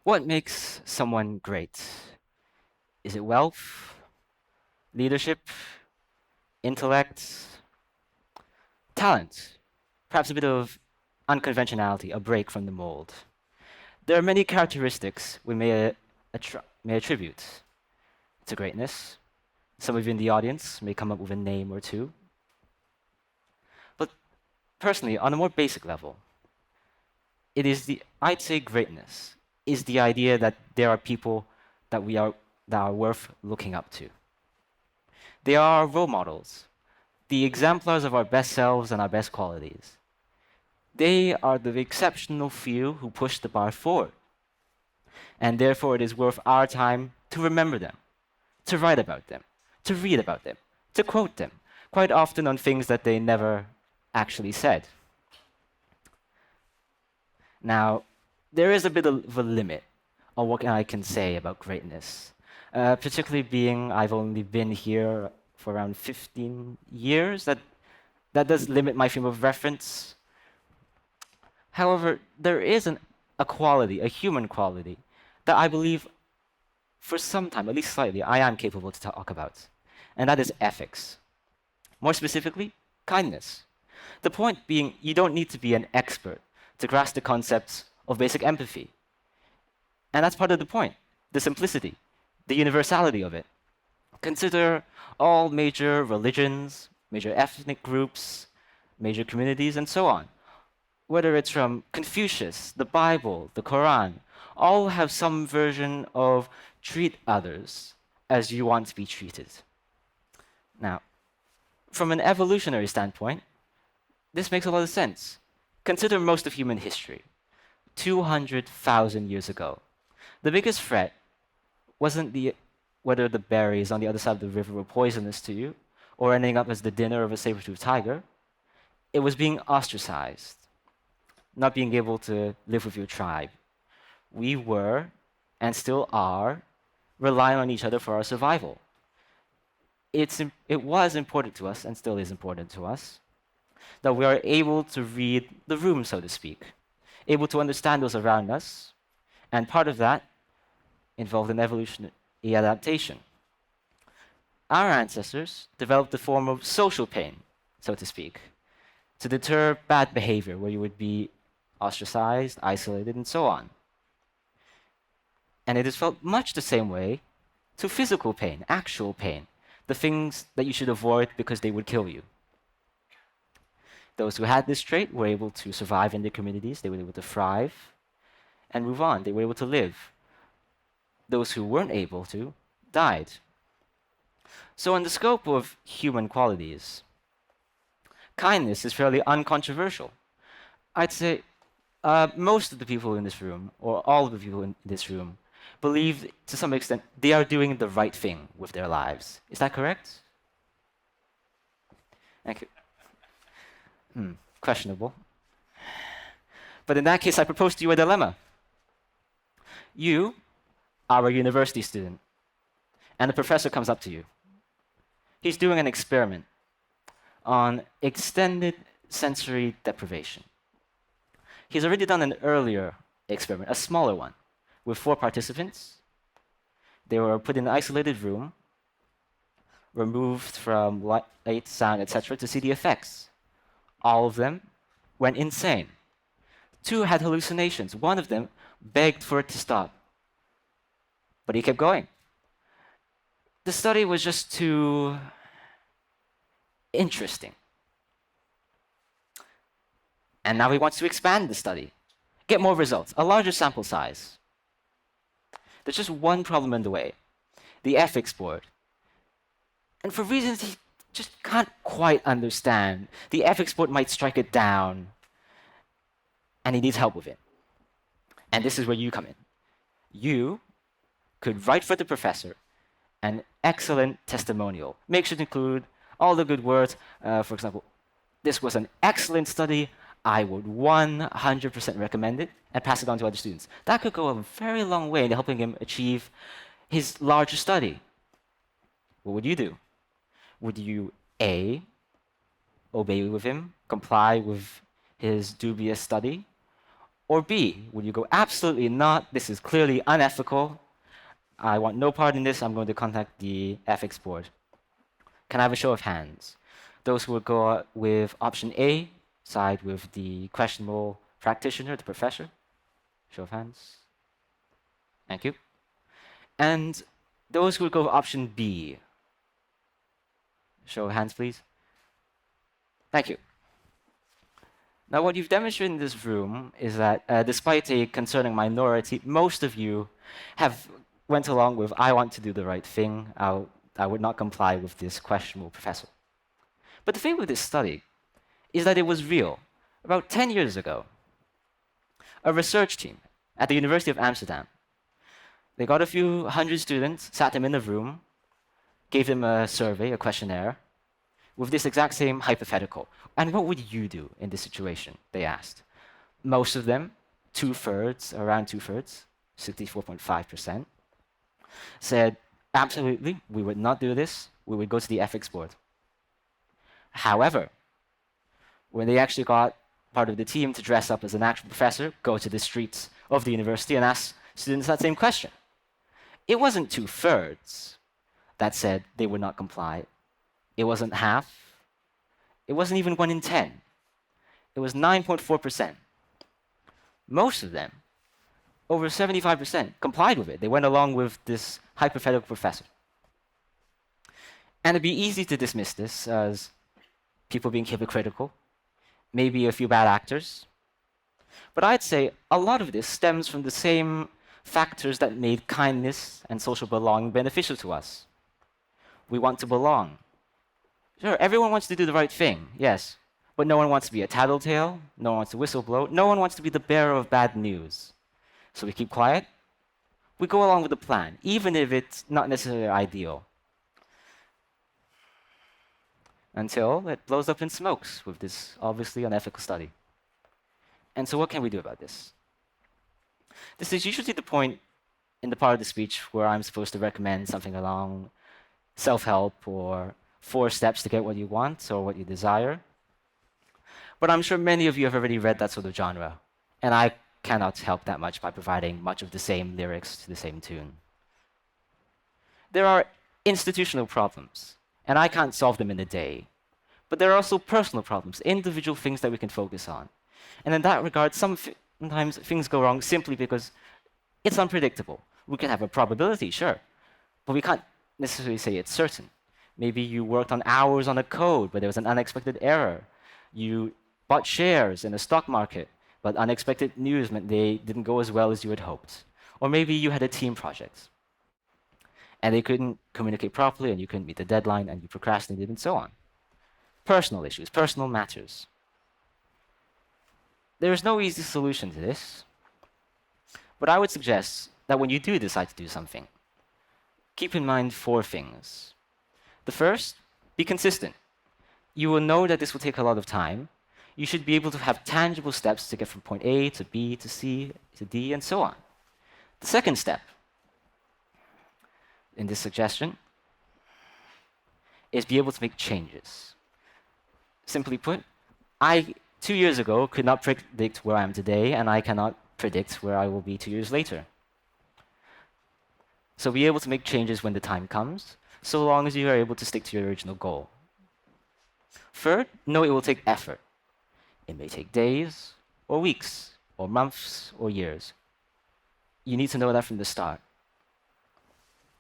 What makes someone great? Is it wealth, leadership, intellect, talent? Perhaps a bit of unconventionality, a break from the mold. There are many characteristics we may attribute to greatness. Some of you in the audience may come up with a name or two. But personally, on a more basic level, I'd say greatness is the idea that there are people that are worth looking up to. They are our role models, the exemplars of our best selves and our best qualities. They are the exceptional few who push the bar forward. And therefore, it is worth our time to remember them, to write about them, to read about them, to quote them, quite often on things that they never actually said. Now, there is a bit of a limit on what I can say about greatness, particularly being I've only been here for around 15 years. That does limit my frame of reference. However, there is a quality, a human quality, that I believe for some time, at least slightly, I am capable to talk about, and that is ethics. More specifically, kindness. The point being, you don't need to be an expert to grasp the concepts of basic empathy. And that's part of the point, the simplicity, the universality of it. Consider all major religions, major ethnic groups, major communities, and so on. Whether it's from Confucius, the Bible, the Quran, all have some version of treat others as you want to be treated. Now, from an evolutionary standpoint, this makes a lot of sense. Consider most of human history. 200,000 years ago, the biggest threat wasn't whether the berries on the other side of the river were poisonous to you or ending up as the dinner of a saber-toothed tiger. It was being ostracized, not being able to live with your tribe. We were, and still are, relying on each other for our survival. It was important to us, and still is important to us, that we are able to read the room, so to speak, able to understand those around us, and part of that involved an evolutionary adaptation. Our ancestors developed a form of social pain, so to speak, to deter bad behavior where you would be ostracized, isolated, and so on. And it is felt much the same way to physical pain, actual pain, the things that you should avoid because they would kill you. Those who had this trait were able to survive in their communities, they were able to thrive and move on, they were able to live. Those who weren't able to died. So, in the scope of human qualities, kindness is fairly uncontroversial. I'd say most of the people in this room, or all of the people in this room, believe to some extent they are doing the right thing with their lives. Is that correct? Thank you. Questionable. But in that case, I propose to you a dilemma. You are a university student, and a professor comes up to you. He's doing an experiment on extended sensory deprivation. He's already done an earlier experiment, a smaller one, with 4 participants. They were put in an isolated room, removed from light, sound, etc., to see the effects. All of them went insane. 2 had hallucinations. One of them begged for it to stop, but he kept going. The study was just too interesting. And now he wants to expand the study, get more results, a larger sample size. There's just one problem in the way, the ethics board. And for reasons he just can't quite understand, the ethics board might strike it down, and he needs help with it. And this is where you come in. You could write for the professor an excellent testimonial. Make sure to include all the good words. For example, this was an excellent study. I would 100% recommend it, and pass it on to other students. That could go a very long way in helping him achieve his larger study. What would you do? Would you A, obey with him, comply with his dubious study? Or B, would you go, absolutely not, this is clearly unethical, I want no part in this, I'm going to contact the ethics board? Can I have a show of hands? Those who would go with option A, side with the questionable practitioner, the professor. Show of hands. Thank you. And those who would go with option B. Show of hands, please. Thank you. Now, what you've demonstrated in this room is that despite a concerning minority, most of you have went along with, I want to do the right thing. I would not comply with this questionable professor. But the thing with this study is that it was real. About 10 years ago, a research team at the University of Amsterdam, they got a few hundred students, sat them in a room, gave them a survey, a questionnaire, with this exact same hypothetical. And what would you do in this situation? They asked. Most of them, around two-thirds, 64.5%, said, absolutely, we would not do this. We would go to the ethics board. However, when they actually got part of the team to dress up as an actual professor, go to the streets of the university and ask students that same question, it wasn't two-thirds that said they would not comply. It wasn't half. It wasn't even 1 in 10. It was 9.4%. Most of them, over 75%, complied with it. They went along with this hypothetical professor. And it'd be easy to dismiss this as people being hypocritical, maybe a few bad actors. But I'd say a lot of this stems from the same factors that made kindness and social belonging beneficial to us. We want to belong. Sure, everyone wants to do the right thing, yes. But no one wants to be a tattletale, no one wants to whistleblow, no one wants to be the bearer of bad news. So we keep quiet, we go along with the plan, even if it's not necessarily ideal. Until it blows up in smokes with this obviously unethical study. And so what can we do about this? This is usually the point in the part of the speech where I'm supposed to recommend something along self-help or 4 steps to get what you want or what you desire. But I'm sure many of you have already read that sort of genre, and I cannot help that much by providing much of the same lyrics to the same tune. There are institutional problems, and I can't solve them in a day. But there are also personal problems, individual things that we can focus on. And in that regard, sometimes things go wrong simply because it's unpredictable. We can have a probability, sure, but we can't necessarily say it's certain. Maybe you worked on hours on a code, but there was an unexpected error. You bought shares in the stock market, but unexpected news meant they didn't go as well as you had hoped. Or maybe you had a team project, and they couldn't communicate properly, and you couldn't meet the deadline, and you procrastinated, and so on. Personal issues, personal matters. There is no easy solution to this, but I would suggest that when you do decide to do something, keep in mind 4 things. The first, be consistent. You will know that this will take a lot of time. You should be able to have tangible steps to get from point A to B to C to D and so on. The second step in this suggestion is be able to make changes. Simply put, I 2 years ago could not predict where I am today, and I cannot predict where I will be 2 years later. So be able to make changes when the time comes, so long as you are able to stick to your original goal. Third, know it will take effort. It may take days, or weeks, or months, or years. You need to know that from the start.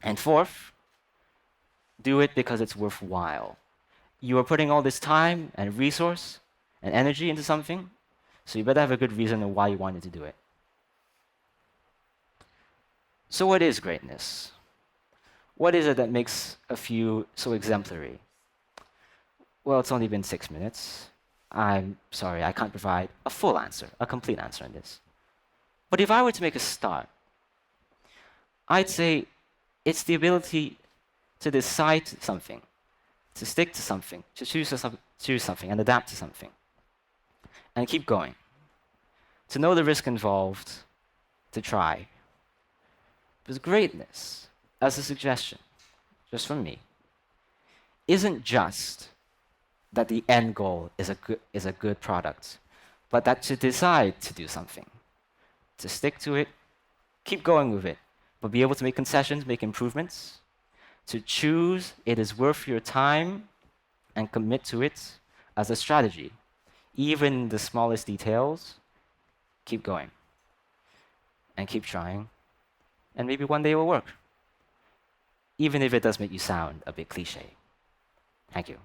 And fourth, do it because it's worthwhile. You are putting all this time and resource and energy into something, so you better have a good reason of why you wanted to do it. So what is greatness? What is it that makes a few so exemplary? Well, it's only been 6 minutes. I'm sorry, I can't provide a full answer, a complete answer on this. But if I were to make a start, I'd say it's the ability to decide something, to stick to something, to choose something and adapt to something, and keep going. To know the risk involved, to try. Because greatness, as a suggestion, just from me, isn't just that the end goal is a good product, but that to decide to do something to stick to it, keep going with it, but be able to make concessions, make improvements, to choose it is worth your time and commit to it as a strategy. Even the smallest details, keep going and keep trying, and maybe one day it will work, even if it does make you sound a bit cliche. Thank you.